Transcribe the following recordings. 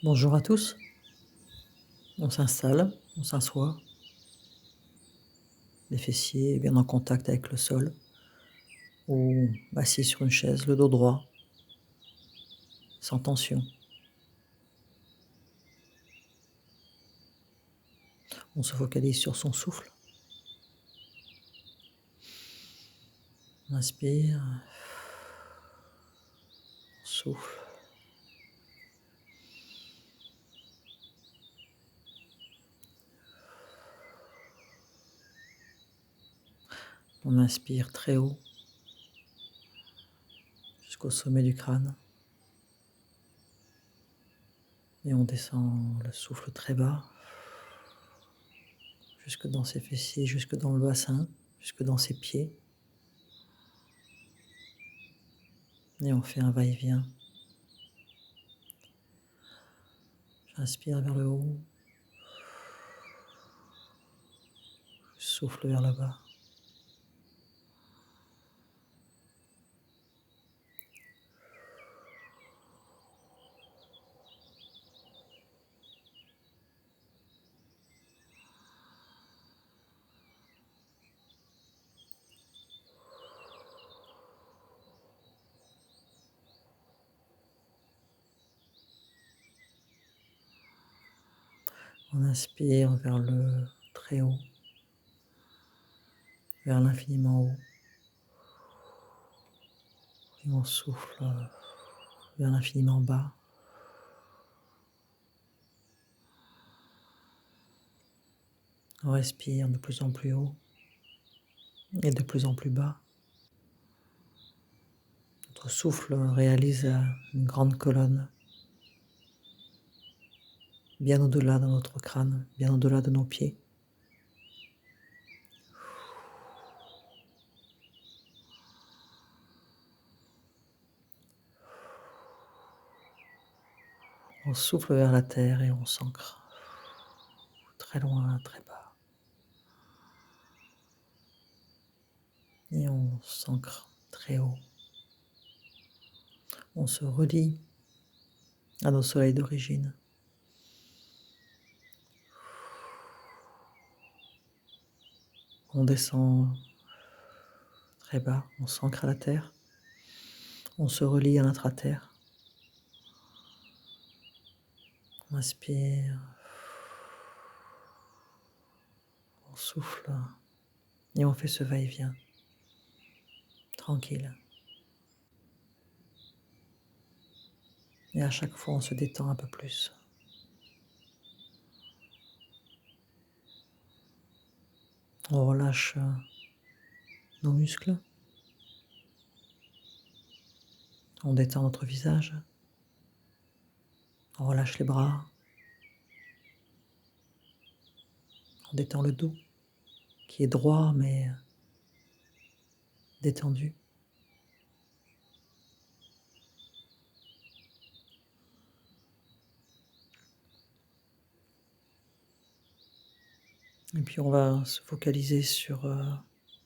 Bonjour à tous, on s'installe, on s'assoit, les fessiers bien en contact avec le sol, ou assis sur une chaise, le dos droit, sans tension. On se focalise sur son souffle. On inspire, on souffle. On inspire très haut, jusqu'au sommet du crâne. Et on descend le souffle très bas, jusque dans ses fessiers, jusque dans le bassin, jusque dans ses pieds. Et on fait un va-et-vient. J'inspire vers le haut, je souffle vers le bas. On inspire vers le très haut, vers l'infiniment haut. Et on souffle vers l'infiniment bas. On respire de plus en plus haut et de plus en plus bas. Notre souffle réalise une grande colonne, bien au-delà de notre crâne, bien au-delà de nos pieds. On souffle vers la terre et on s'ancre très loin, très bas. Et on s'ancre très haut. On se relie à nos soleils d'origine. On descend très bas, on s'ancre à la terre. On se relie à l'intra-terre. On inspire. On souffle. Et on fait ce va-et-vient. Tranquille. Et à chaque fois, on se détend un peu plus. On relâche nos muscles. On détend notre visage. On relâche les bras. On détend le dos, qui est droit mais détendu. Et puis on va se focaliser sur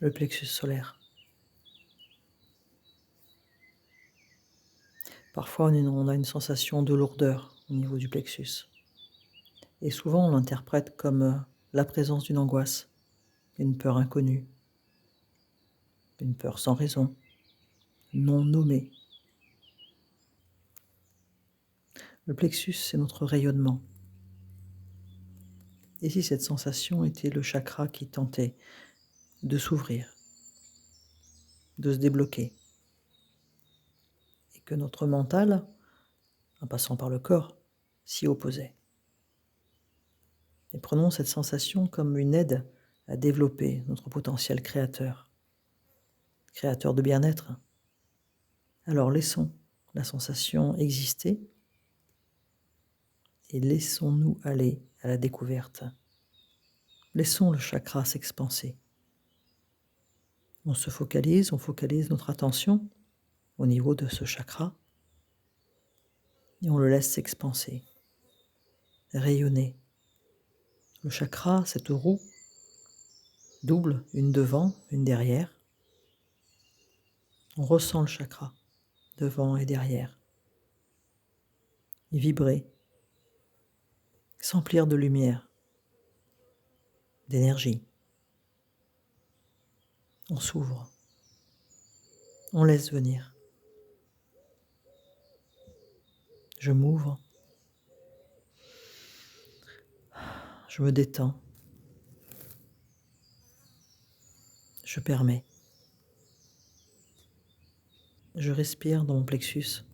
le plexus solaire. Parfois, on a une sensation de lourdeur au niveau du plexus. Et souvent, on l'interprète comme la présence d'une angoisse, une peur inconnue, une peur sans raison, non nommée. Le plexus, c'est notre rayonnement. Et si cette sensation était le chakra qui tentait de s'ouvrir, de se débloquer, et que notre mental, en passant par le corps, s'y opposait. Et prenons cette sensation comme une aide à développer notre potentiel créateur, créateur de bien-être. Alors laissons la sensation exister et laissons-nous aller à la découverte. Laissons le chakra s'expanser. On se focalise, on focalise notre attention au niveau de ce chakra et on le laisse s'expanser, rayonner. Le chakra, cette roue, double, une devant, une derrière. On ressent le chakra, devant et derrière. Et vibrer, s'emplir de lumière, d'énergie. On s'ouvre, on laisse venir. Je m'ouvre, je me détends, je permets. Je respire dans mon plexus,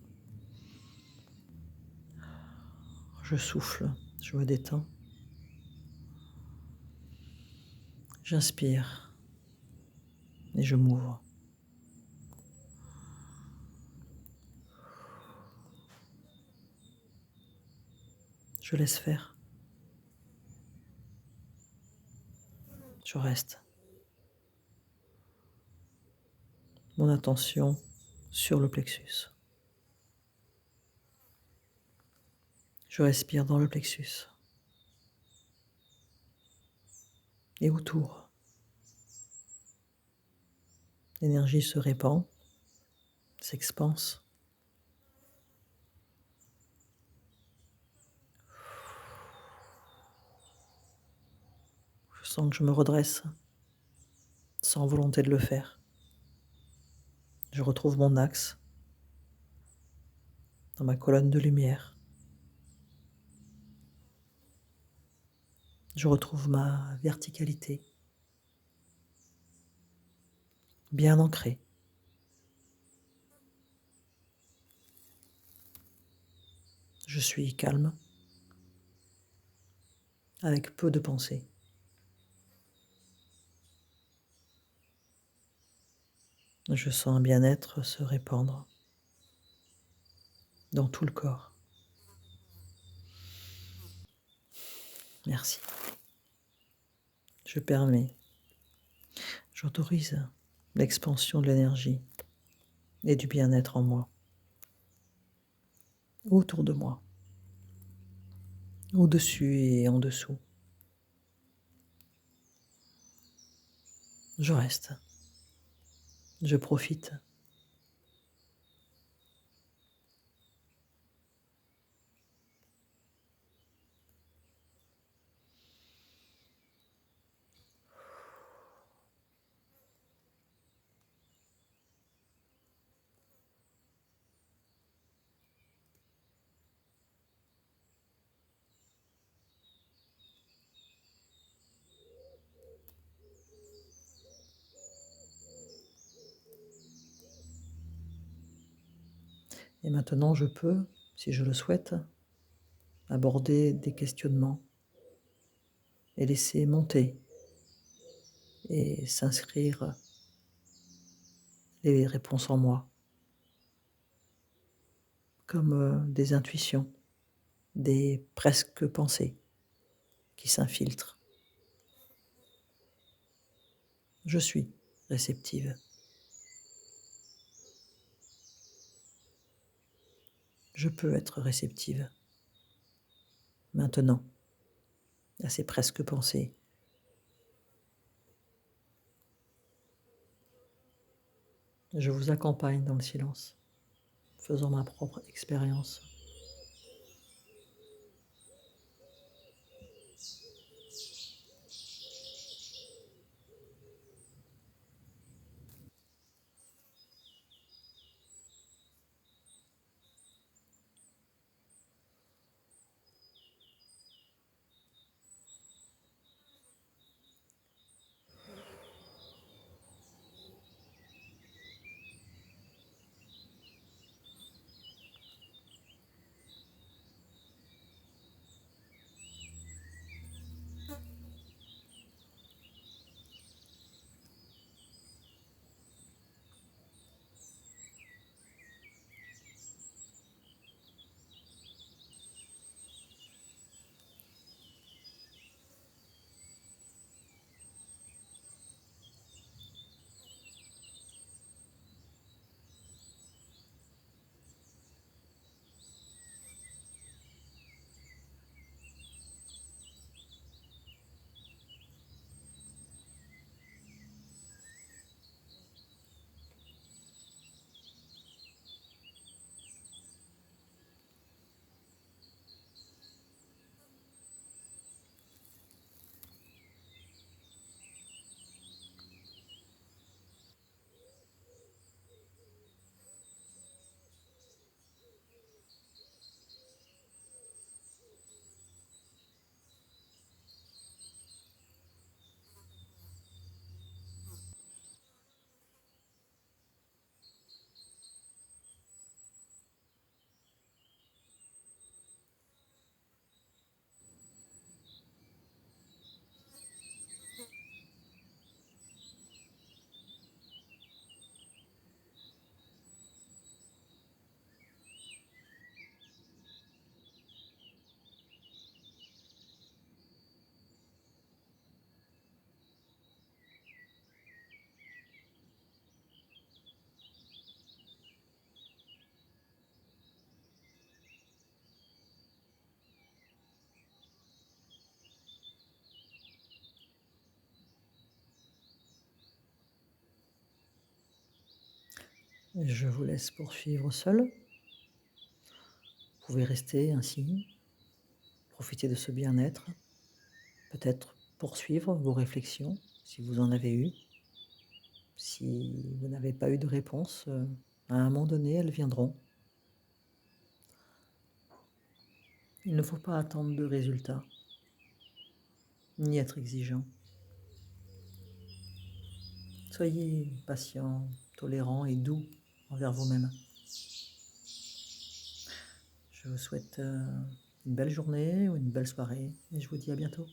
je souffle, je me détends. J'inspire et je m'ouvre. Je laisse faire. Je reste. Mon attention sur le plexus. Je respire dans le plexus. Et autour. L'énergie se répand, s'expanse. Je sens que je me redresse, sans volonté de le faire. Je retrouve mon axe dans ma colonne de lumière. Je retrouve ma verticalité, bien ancrée. Je suis calme, avec peu de pensées. Je sens un bien-être se répandre dans tout le corps. Merci. Je permets, j'autorise l'expansion de l'énergie et du bien-être en moi, autour de moi, au-dessus et en dessous. Je reste, je profite. Et maintenant, je peux, si je le souhaite, aborder des questionnements et laisser monter et s'inscrire les réponses en moi, comme des intuitions, des presque pensées qui s'infiltrent. Je suis réceptive. Je peux être réceptive maintenant à ces presque pensées. Je vous accompagne dans le silence, faisant ma propre expérience. Je vous laisse poursuivre seul. Vous pouvez rester ainsi, profiter de ce bien-être, peut-être poursuivre vos réflexions si vous en avez eu. Si vous n'avez pas eu de réponse, à un moment donné, elles viendront. Il ne faut pas attendre de résultats, ni être exigeant. Soyez patient, tolérant et doux envers vous-même. Je vous souhaite une belle journée ou une belle soirée et je vous dis à bientôt.